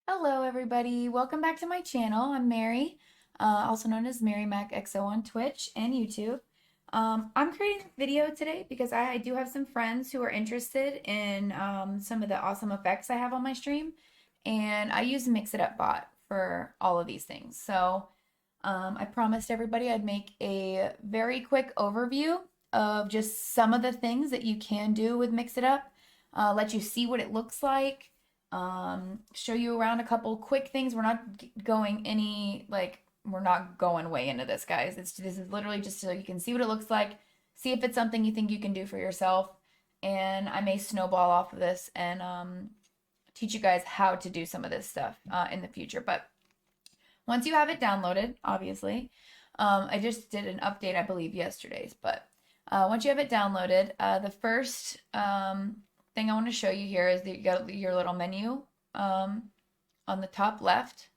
Hello, everybody. Welcome back to my channel. I'm Mary, also known as Mary Mac XO on Twitch and YouTube. I'm creating a video today because I do have some friends who are interested in some of the awesome effects I have on my stream, and I use Mix It Up Bot for all of these things. So I promised everybody I'd make a very quick overview of just some of the things that you can do with Mix It Up, let you see what it looks like, show you around a couple quick things. We're not going we're not going way into this, guys. This is literally just so you can see what it looks like, see if it's something you think you can do for yourself, and I may snowball off of this and teach you guys how to do some of this stuff in the future. But once you have it downloaded, obviously, I just did an update, I believe, yesterday's, but once you have it downloaded, the first thing I want to show you here is that you got your little menu on the top left.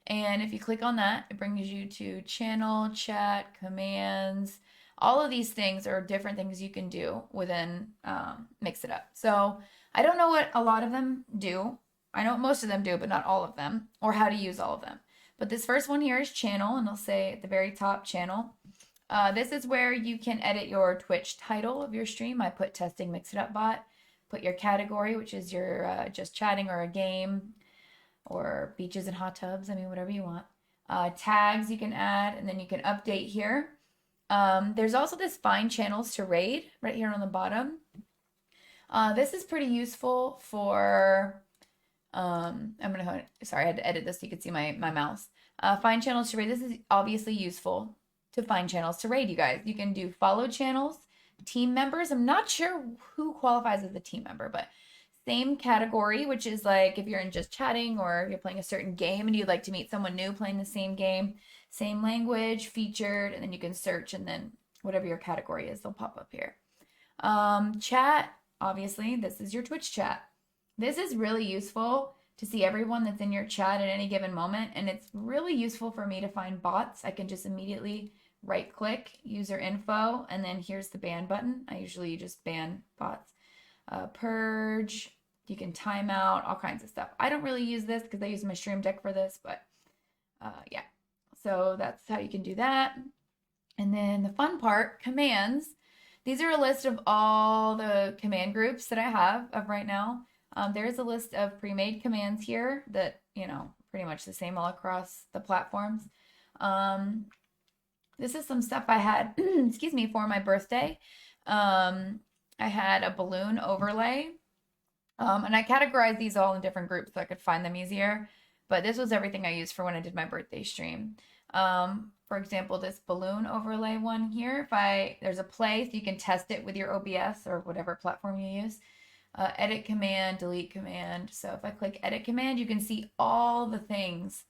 And if you click on that, it brings you to channel, chat, commands. All of these things are different things you can do within Mix It Up. So I don't know what a lot of them do. I know what most of them do, but not all of them, or how to use all of them. But this first one here is channel, and I'll say at the very top, channel. This is where you can edit your Twitch title of your stream. I put testing Mix It Up Bot. Put your category, which is your just chatting or a game or beaches and hot tubs. I mean, whatever you want. Tags you can add, and then you can update here. There's also this find channels to raid right here on the bottom. This is pretty useful for, sorry, I had to edit this so you could see my mouse. Find channels to raid. This is obviously useful to find channels to raid, you guys. You can do follow channels, team members. I'm not sure who qualifies as a team member, but same category, which is like if you're in just chatting or you're playing a certain game and you'd like to meet someone new playing the same game, same language, featured, and then you can search, and then whatever your category is, they'll pop up here. Chat, obviously, this is your Twitch chat. This is really useful to see everyone that's in your chat at any given moment, and it's really useful for me to find bots. I can just immediately right click user info, and then here's the ban button. I usually just ban bots. Purge, you can time out, all kinds of stuff. I don't really use this because I use my Stream Deck for this, but yeah. So that's how you can do that. And then the fun part, commands. These are a list of all the command groups that I have of right now. There's a list of pre-made commands here that, pretty much the same all across the platforms. This is some stuff I had, excuse me, for my birthday. I had a balloon overlay, and I categorized these all in different groups so I could find them easier. But this was everything I used for when I did my birthday stream. For example, this balloon overlay one here, there's a play, so you can test it with your OBS or whatever platform you use. Edit command, delete command. So if I click edit command, you can see all the things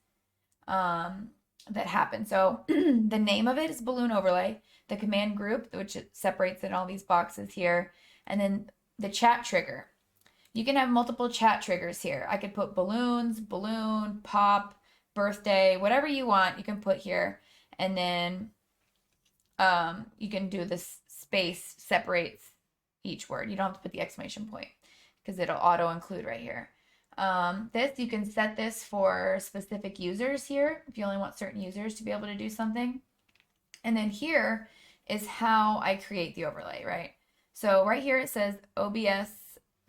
that happen. So the name of it is balloon overlay, the command group, which it separates in all these boxes here, and then the chat trigger. You can have multiple chat triggers here. I could put balloons, balloon, pop, birthday, whatever you want, you can put here. And then you can do this space separates each word. You don't have to put the exclamation point because it'll auto include right here. You can set this for specific users here if you only want certain users to be able to do something. And then here is how I create the overlay, right? So right here it says OBS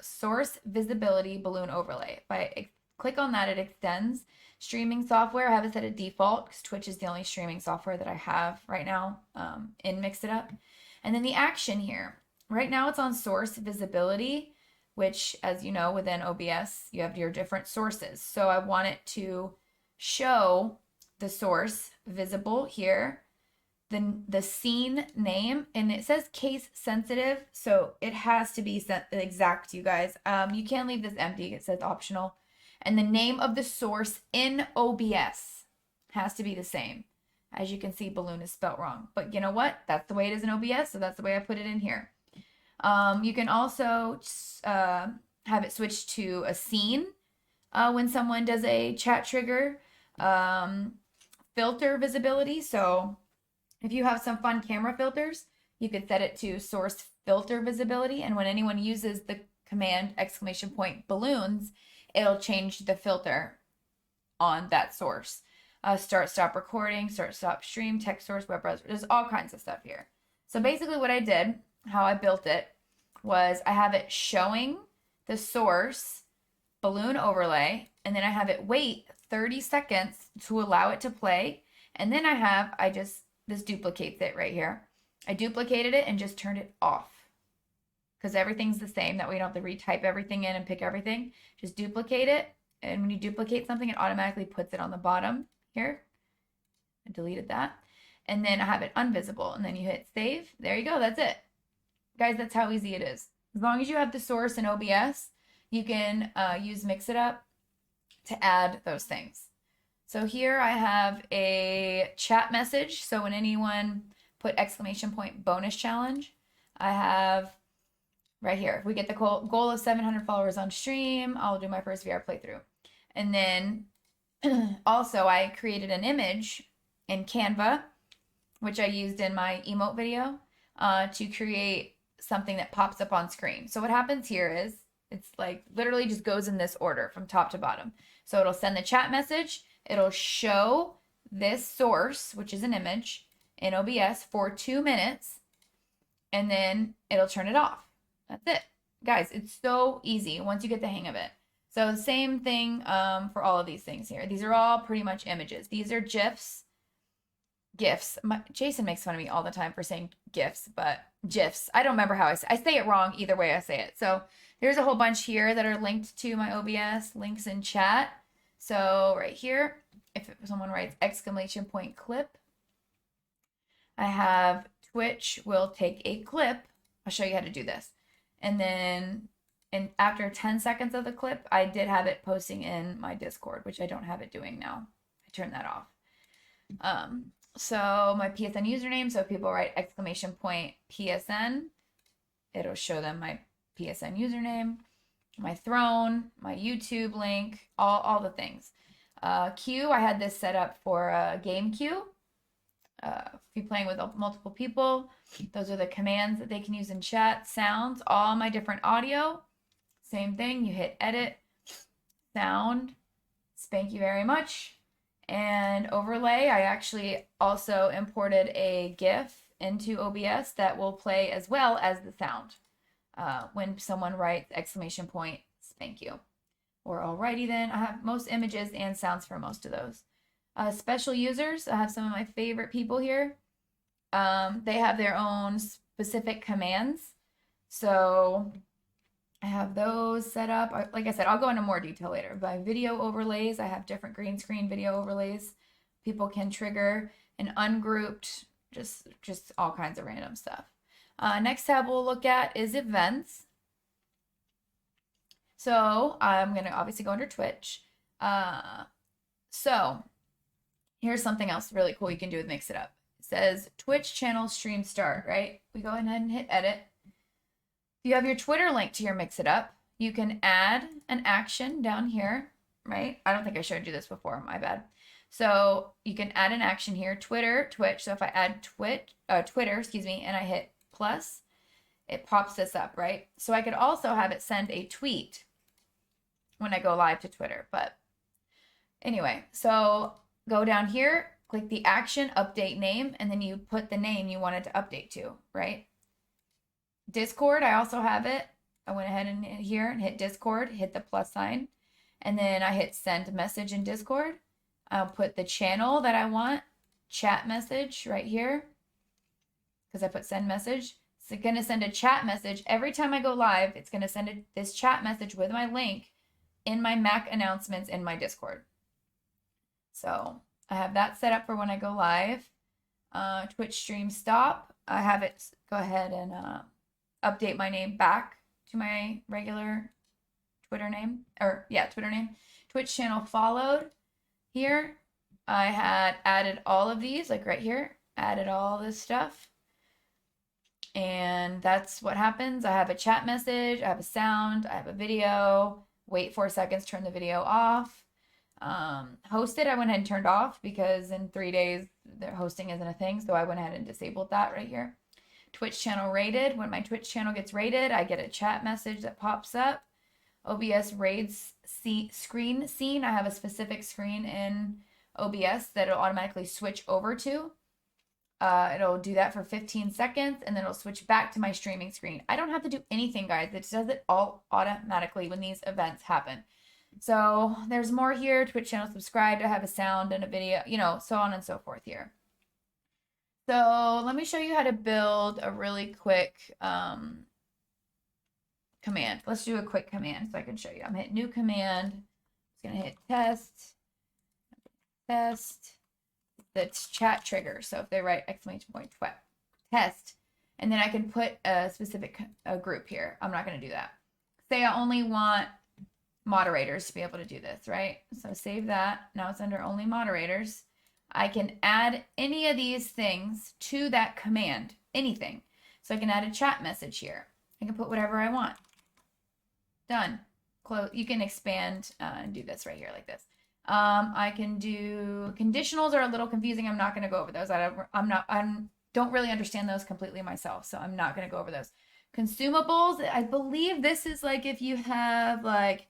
source visibility balloon overlay. If I click on that, it extends. Streaming software, I have it set at default because Twitch is the only streaming software that I have right now in Mix It Up. And then the action here. Right now it's on source visibility, which, as you know, within OBS, you have your different sources. So I want it to show the source visible here, the scene name, and it says case sensitive, so it has to be exact, you guys. You can't leave this empty. It says optional. And the name of the source in OBS has to be the same. As you can see, balloon is spelled wrong. But you know what? That's the way it is in OBS, so that's the way I put it in here. You can also have it switch to a scene when someone does a chat trigger. Filter visibility. So if you have some fun camera filters, you could set it to source filter visibility. And when anyone uses the command exclamation point balloons, it'll change the filter on that source. Start, stop recording, start, stop stream, text source, web browser. There's all kinds of stuff here. So basically what I did, how I built it, was I have it showing the source balloon overlay, and then I have it wait 30 seconds to allow it to play. And then this duplicates it right here. I duplicated it and just turned it off because everything's the same. That way you don't have to retype everything in and pick everything. Just duplicate it. And when you duplicate something, it automatically puts it on the bottom here. I deleted that. And then I have it invisible. And then you hit save. There you go. That's it. Guys, that's how easy it is. As long as you have the source in OBS, you can use Mixitup to add those things. So here I have a chat message. So when anyone put ! bonus challenge, I have right here. If we get the goal of 700 followers on stream, I'll do my first VR playthrough. And then also I created an image in Canva, which I used in my emote video to create something that pops up on screen. So what happens here is it's like literally just goes in this order from top to bottom. So it'll send the chat message. It'll show this source, which is an image, in OBS for 2 minutes, and then it'll turn it off. That's it. Guys, it's so easy once you get the hang of it. So the same thing for all of these things here. These are all pretty much images. These are GIFs. Jason makes fun of me all the time for saying GIFs, but GIFs. I don't remember how I say it wrong either way I say it. So there's a whole bunch here that are linked to my OBS, links in chat. So right here, if someone writes ! clip, I have Twitch will take a clip. I'll show you how to do this. And then after 10 seconds of the clip, I did have it posting in my Discord, which I don't have it doing now. I turned that off. So my PSN username, so if people write ! PSN, it'll show them my PSN username, my throne, my YouTube link, all the things. Queue, I had this set up for a game queue. If you're playing with multiple people, those are the commands that they can use in chat. Sounds, all my different audio. Same thing, you hit edit, sound, thank you very much. And overlay, I actually also imported a GIF into OBS that will play as well as the sound when someone writes ! Thank you. Or alrighty then, I have most images and sounds for most of those. Special users, I have some of my favorite people here. They have their own specific commands. So I have those set up. Like I said, I'll go into more detail later. By video overlays, I have different green screen video overlays. People can trigger and ungrouped, just all kinds of random stuff. Next tab we'll look at is events. So I'm going to obviously go under Twitch. So here's something else really cool you can do with Mixitup. It says Twitch channel stream start, right? We go ahead and hit edit. If you have your Twitter link to your Mixitup, you can add an action down here, right? I don't think I showed you this before, my bad. So you can add an action here, Twitter, Twitch. So if I add Twitter, and I hit plus, it pops this up, right? So I could also have it send a tweet when I go live to Twitter. But anyway, so go down here, click the action, update name, and then you put the name you wanted to update to, right? Discord, I also have it. I went ahead and here and hit Discord, hit the plus sign, and then I hit send message in Discord. I'll put the channel that I want, chat message right here, because I put send message. It's going to send a chat message. Every time I go live, it's going to send this chat message with my link in my Mac announcements in my Discord. So I have that set up for when I go live. Twitch stream stop. I have it go ahead and update my name back to my regular Twitter name, Twitter name. Twitch channel followed. Here, I had added all of these, like right here, added all this stuff. And that's what happens. I have a chat message, I have a sound, I have a video, wait 4 seconds, turn the video off. Hosted, I went ahead and turned off because in 3 days, the hosting isn't a thing. So I went ahead and disabled that right here. Twitch channel rated. When my Twitch channel gets rated, I get a chat message that pops up. OBS raids screen scene. I have a specific screen in OBS that it'll automatically switch over to. It'll do that for 15 seconds and then it'll switch back to my streaming screen. I don't have to do anything, guys. It does it all automatically when these events happen. So there's more here. Twitch channel subscribed. I have a sound and a video, you know, so on and so forth here. So let me show you how to build a really quick command. Let's do a quick command so I can show you. I'm gonna hit new command. I'm gonna hit test. That's chat trigger. So if they write exclamation point test, and then I can put a specific group here. I'm not gonna do that. Say I only want moderators to be able to do this, right? So save that. Now it's under only moderators. I can add any of these things to that command, anything. So I can add a chat message here. I can put whatever I want. Done. Close. You can expand and do this right here like this. I can do conditionals are a little confusing. I'm not going to go over those. I don't really understand those completely myself, so I'm not going to go over those. Consumables, I believe this is like if you have like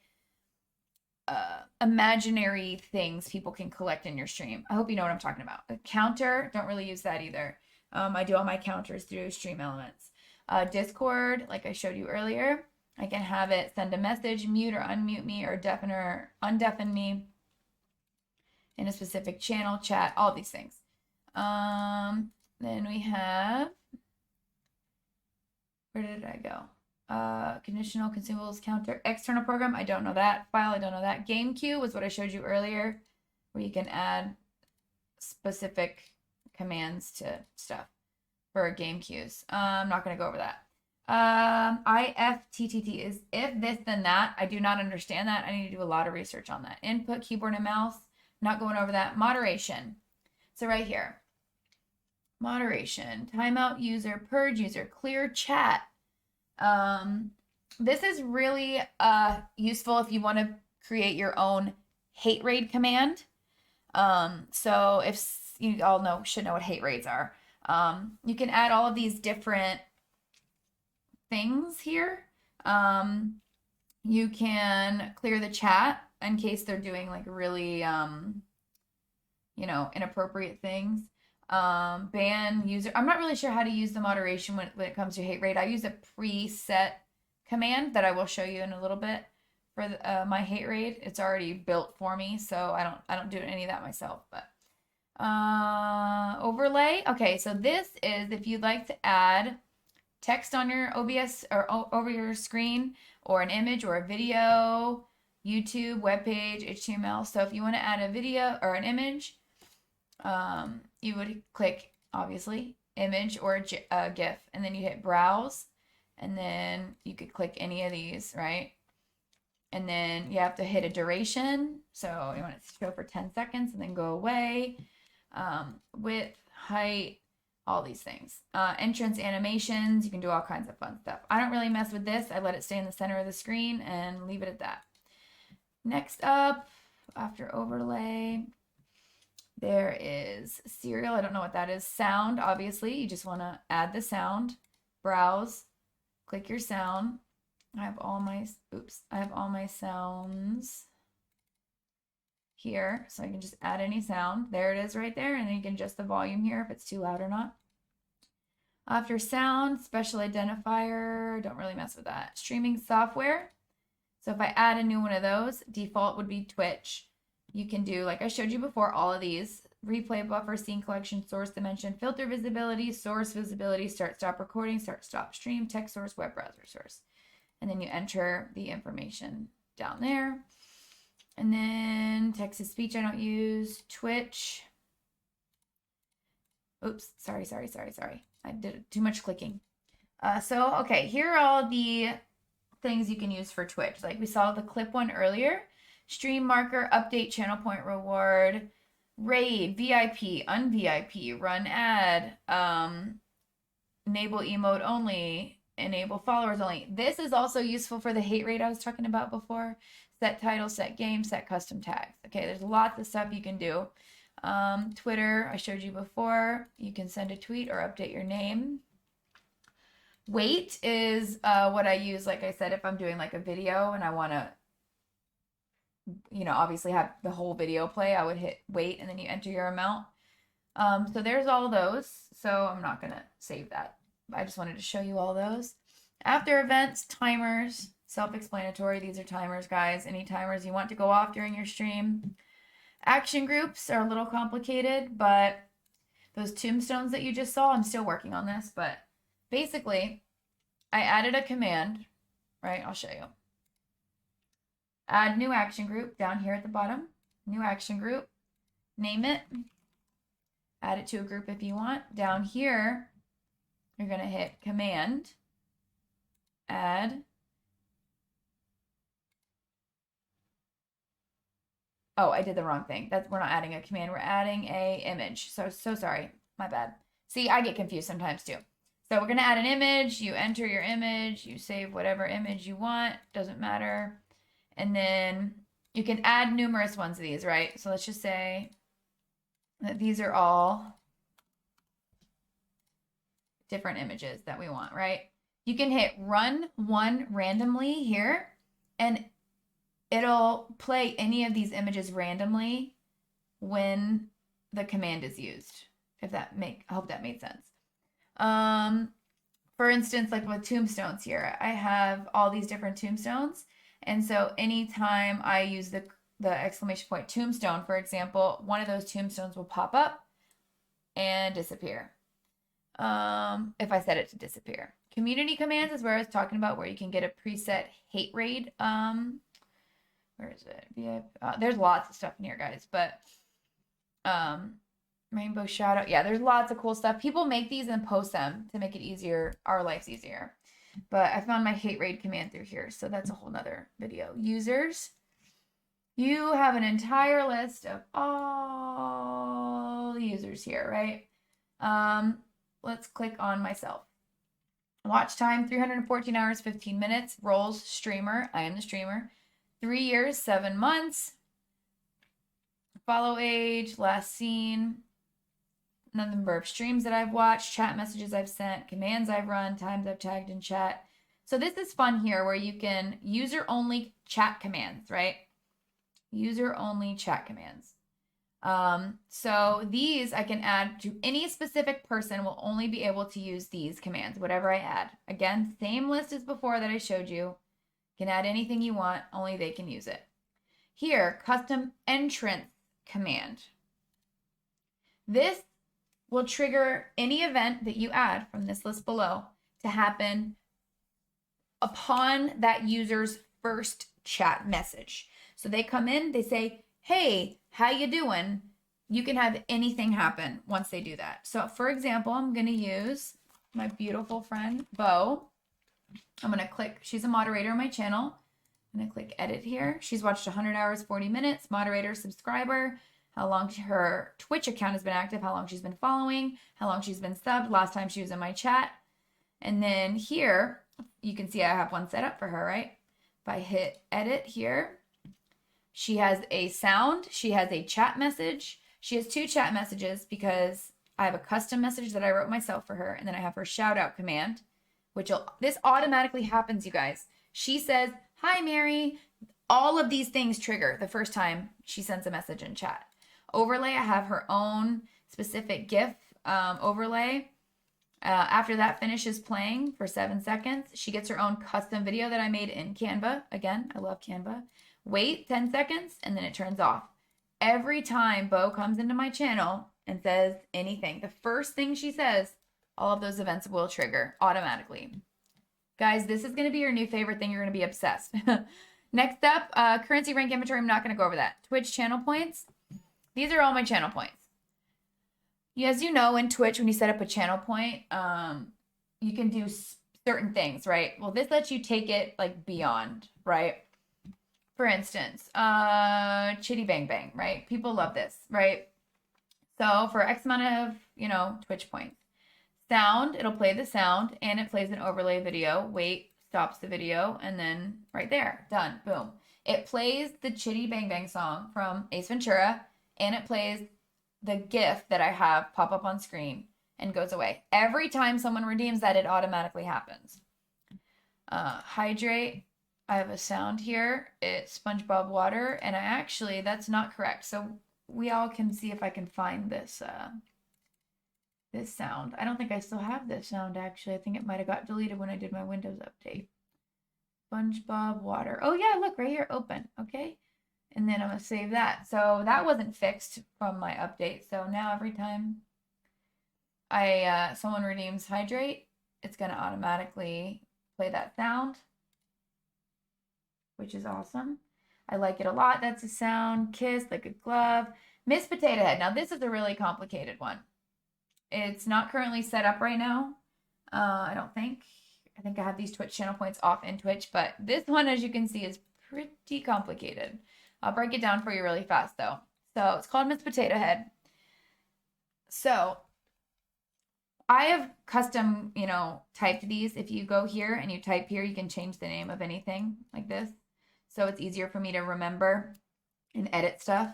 imaginary things people can collect in your stream. I hope you know what I'm talking about. A counter, don't really use that either. I do all my counters through Stream Elements. Discord, like I showed you earlier, I can have it send a message, mute or unmute me, or deafen or undeafen me in a specific channel, chat, all these things. Then we have, where did I go? Conditional consumables counter external program. I don't know that file. I don't know that. Game queue was what I showed you earlier, where you can add specific commands to stuff for game queues. I'm not going to go over that. IFTTT is if this then that. I do not understand that. I need to do a lot of research on that. Input, keyboard and mouse. Not going over that. Moderation. So right here. Moderation. Timeout user, purge user, clear chat. This is really useful if you want to create your own hate raid command. So if you all should know what hate raids are. You can add all of these different things here. You can clear the chat in case they're doing like really, inappropriate things. Ban user. I'm not really sure how to use the moderation when it comes to hate raid. I use a preset command that I will show you in a little bit for my hate raid. It's already built for me, so I don't do any of that myself. But overlay. Okay, so this is if you'd like to add text on your OBS or over your screen, or an image or a video, YouTube, webpage, HTML. So if you want to add a video or an image, you would click, obviously, image or a GIF, and then you hit browse, and then you could click any of these, right? And then you have to hit a duration. So you want it to show for 10 seconds and then go away. Width, height, all these things. Entrance animations, you can do all kinds of fun stuff. I don't really mess with this. I let it stay in the center of the screen and leave it at that. Next up, after overlay, there is serial. I don't know what that is. Sound, obviously. You just want to add the sound. Browse. Click your sound. I have all my sounds here. So I can just add any sound. There it is right there. And then you can adjust the volume here if it's too loud or not. After sound, special identifier. Don't really mess with that. Streaming software. So if I add a new one of those, default would be Twitch. You can do, like I showed you before, all of these. Replay buffer, scene collection, source dimension, filter visibility, source visibility, start stop recording, start stop stream, text source, web browser source. And then you enter the information down there. And then text to speech I don't use. Twitch. Oops, sorry. I did too much clicking. Okay, here are all the things you can use for Twitch. Like we saw the clip one earlier. Stream marker, update, channel point reward, raid, VIP, un-VIP, run ad, enable emote only, enable followers only. This is also useful for the hate raid I was talking about before. Set title, set game, set custom tags. Okay, there's lots of stuff you can do. Twitter, I showed you before. You can send a tweet or update your name. Wait is what I use, like I said, if I'm doing like a video and I want to, obviously have the whole video play, I would hit wait and then you enter your amount. So there's all those. So I'm not going to save that. I just wanted to show you all those. After events, timers, self-explanatory. These are timers, guys. Any timers you want to go off during your stream. Action groups are a little complicated, but those tombstones that you just saw, I'm still working on this, but basically I added a command, right? I'll show you. Add new action group down here at the bottom. New action group. Name it. Add it to a group if you want. Down here, you're going to hit command. Add. Oh, I did the wrong thing. We're not adding a command. We're adding a image. So sorry. My bad. See, I get confused sometimes too. So we're going to add an image. You enter your image. You save whatever image you want. Doesn't matter. And then you can add numerous ones of these, right? So let's just say that these are all different images that we want, right? You can hit run one randomly here, and it'll play any of these images randomly when the command is used. I hope that made sense. For instance, like with tombstones here, I have all these different tombstones. And so anytime I use the exclamation point tombstone, for example, one of those tombstones will pop up and disappear. If I set it to disappear. Community commands is where I was talking about, where you can get a preset hate raid. Where is it? There's lots of stuff in here, guys, but rainbow shout out. Yeah, there's lots of cool stuff. People make these and post them to make it easier, our lives easier. But I found my hate raid command through here, so that's a whole nother video. Users. You have an entire list of all users here, right? Let's click on myself. Watch time, 314 hours, 15 minutes. Roles, streamer. I am the streamer. 3 years, 7 months. Follow age, last seen. Number of streams that I've watched, chat messages I've sent, commands I've run, times I've tagged in chat. So this is fun here where you can user-only chat commands, right? User-only chat commands. So these I can add to any specific person will only be able to use these commands, whatever I add. Again, same list as before that I showed you. You can add anything you want, only they can use it. Here, custom entrance command. This will trigger any event that you add from this list below to happen upon that user's first chat message. So they come in, they say, hey, how you doing? You can have anything happen once they do that. So for example, I'm going to use my beautiful friend, Bo. I'm going to click, she's a moderator on my channel. I'm going to click edit here. She's watched 100 hours, 40 minutes, moderator, subscriber, how long her Twitch account has been active, how long she's been following, how long she's been subbed, last time she was in my chat. And then here, you can see I have one set up for her, right? If I hit edit here, she has a sound, she has a chat message. She has 2 chat messages because I have a custom message that I wrote myself for her, and then I have her shout out command, this automatically happens, you guys. She says, hi, Mary. All of these things trigger the first time she sends a message in chat. Overlay, I have her own specific GIF overlay. After that finishes playing for 7 seconds, she gets her own custom video that I made in Canva. Again, I love Canva. Wait 10 seconds, and then it turns off. Every time Bo comes into my channel and says anything, the first thing she says, all of those events will trigger automatically. Guys, this is going to be your new favorite thing. You're going to be obsessed. Next up, currency rank inventory. I'm not going to go over that. Twitch channel points. These are all my channel points. As you know, in Twitch, when you set up a channel point, you can do certain things, right? Well, this lets you take it like beyond, right? For instance, Chitty Bang Bang, right? People love this, right? So for X amount of, Twitch points. Sound, it'll play the sound, and it plays an overlay video. Wait, stops the video, and then right there, done, boom. It plays the Chitty Bang Bang song from Ace Ventura, and it plays the GIF that I have pop up on screen, and goes away. Every time someone redeems that, it automatically happens. Hydrate. I have a sound here. It's SpongeBob water, and that's not correct. So we all can see if I can find this this sound. I don't think I still have this sound actually. I think it might have got deleted when I did my Windows update. SpongeBob water. Oh yeah, look right here, open. Okay. And then I'm gonna save that. So that wasn't fixed from my update. So now every time someone redeems hydrate, it's gonna automatically play that sound, which is awesome. I like it a lot. That's a sound. Kiss like a glove. Miss Potato Head. Now this is a really complicated one. It's not currently set up right now. I don't think. I think I have these Twitch channel points off in Twitch, but this one, as you can see, is pretty complicated. I'll break it down for you really fast though. So it's called Miss Potato Head. So I have custom, typed these. If you go here and you type here, you can change the name of anything like this. So it's easier for me to remember and edit stuff.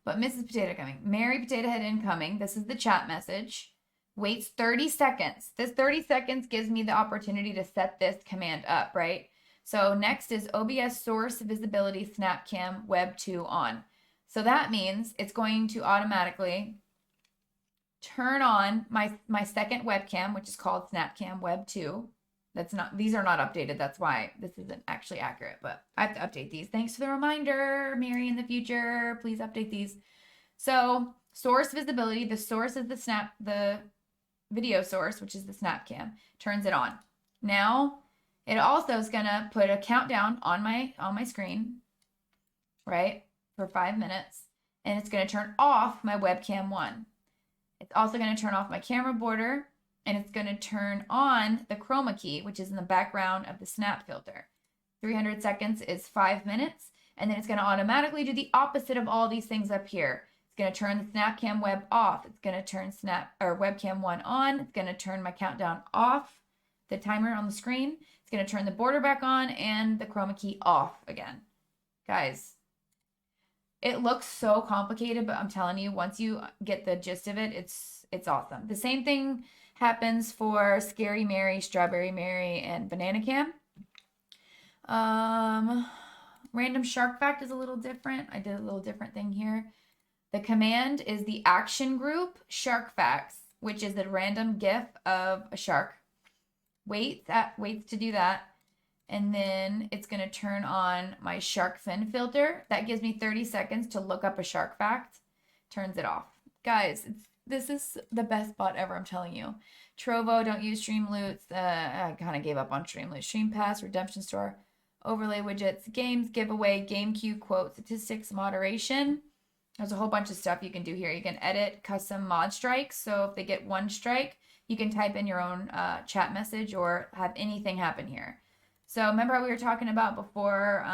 But Mrs. Potato coming. Mary Potato Head incoming. This is the chat message. Waits 30 seconds. This 30 seconds gives me the opportunity to set this command up, right? So next is OBS source visibility SnapCam Web 2 on. So that means it's going to automatically turn on my second webcam, which is called SnapCam Web 2. These are not updated. That's why this isn't actually accurate, but I have to update these. Thanks for the reminder, Mary, in the future. Please update these. So source visibility, the source is the video source, which is the SnapCam, turns it on. Now, it also is gonna put a countdown on my screen, right, for 5 minutes, and it's gonna turn off my webcam 1. It's also gonna turn off my camera border, and it's gonna turn on the chroma key, which is in the background of the snap filter. 300 seconds is 5 minutes, and then it's gonna automatically do the opposite of all these things up here. It's going to turn the SnapCam Web off. It's going to turn webcam 1 on. It's going to turn my countdown off, the timer on the screen. It's going to turn the border back on and the chroma key off again. Guys, it looks so complicated, but I'm telling you, once you get the gist of it, it's awesome. The same thing happens for Scary Mary, Strawberry Mary, and Banana Cam. Random Shark Fact is a little different. I did a little different thing here. The command is the action group Shark Facts, which is a random GIF of a shark. Waits to do that. And then it's going to turn on my shark fin filter. That gives me 30 seconds to look up a shark fact. Turns it off. Guys, this is the best bot ever, I'm telling you. Trovo, don't use Streamloots. I kind of gave up on Streamloots. StreamPass, Redemption Store, overlay widgets, games, giveaway, game queue, quote, statistics, moderation. There's a whole bunch of stuff you can do here. You can edit custom mod strikes. So if they get 1 strike, you can type in your own chat message or have anything happen here. So remember how we were talking about before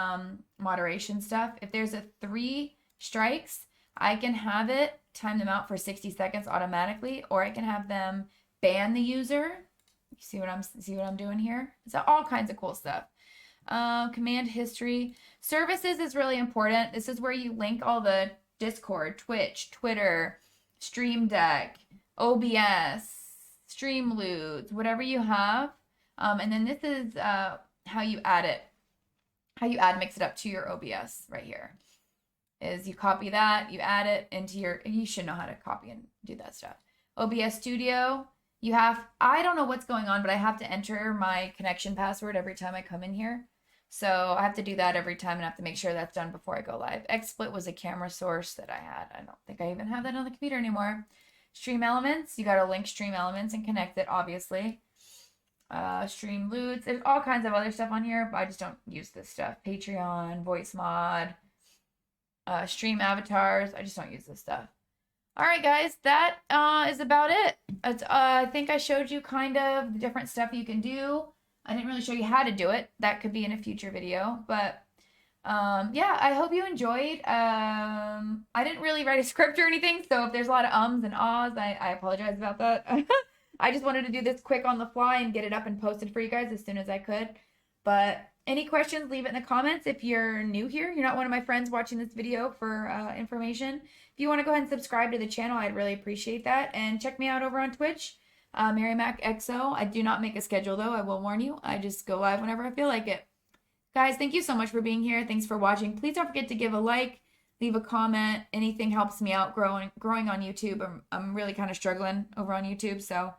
moderation stuff? If there's a 3 strikes, I can have it time them out for 60 seconds automatically, or I can have them ban the user. You see what I'm doing here? So all kinds of cool stuff. Command history. Services is really important. This is where you link all the Discord, Twitch, Twitter, Stream Deck, OBS, Streamloots, whatever you have. And then this is how you add it. How you mix it up to your OBS right here. Is you copy that, you add it into you should know how to copy and do that stuff. OBS Studio, I don't know what's going on, but I have to enter my connection password every time I come in here. So I have to do that every time and I have to make sure that's done before I go live. XSplit was a camera source that I had. I don't think I even have that on the computer anymore. Stream Elements, you got to link Stream Elements and connect it, obviously. Streamloots, there's all kinds of other stuff on here, but I just don't use this stuff. Patreon, Voice Mod, Stream Avatars, I just don't use this stuff. All right, guys, that is about it. I think I showed you kind of the different stuff you can do. I didn't really show you how to do it. That could be in a future video, but yeah, I hope you enjoyed. I didn't really write a script or anything, so if there's a lot of ums and ahs, I apologize about that. I just wanted to do this quick on the fly and get it up and posted for you guys as soon as I could. But any questions, leave it in the comments. If you're new here, you're not one of my friends watching this video for information, if you want to go ahead and subscribe to the channel, I'd really appreciate that. And check me out over on Twitch. Mary Mac XO. I do not make a schedule though. I will warn you. I just go live whenever I feel like it. Guys, thank you so much for being here. Thanks for watching. Please don't forget to give a like, leave a comment. Anything helps me out growing on YouTube. I'm really kind of struggling over on YouTube, so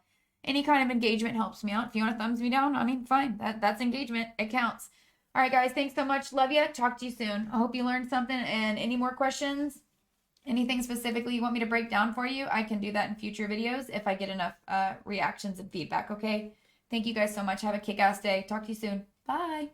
any kind of engagement helps me out. If you want to thumbs me down, I mean, fine. That's engagement. It counts. All right, guys. Thanks so much. Love you. Talk to you soon. I hope you learned something. And any more questions? Anything specifically you want me to break down for you? I can do that in future videos if I get enough reactions and feedback. Okay. Thank you guys so much. Have a kick-ass day. Talk to you soon. Bye.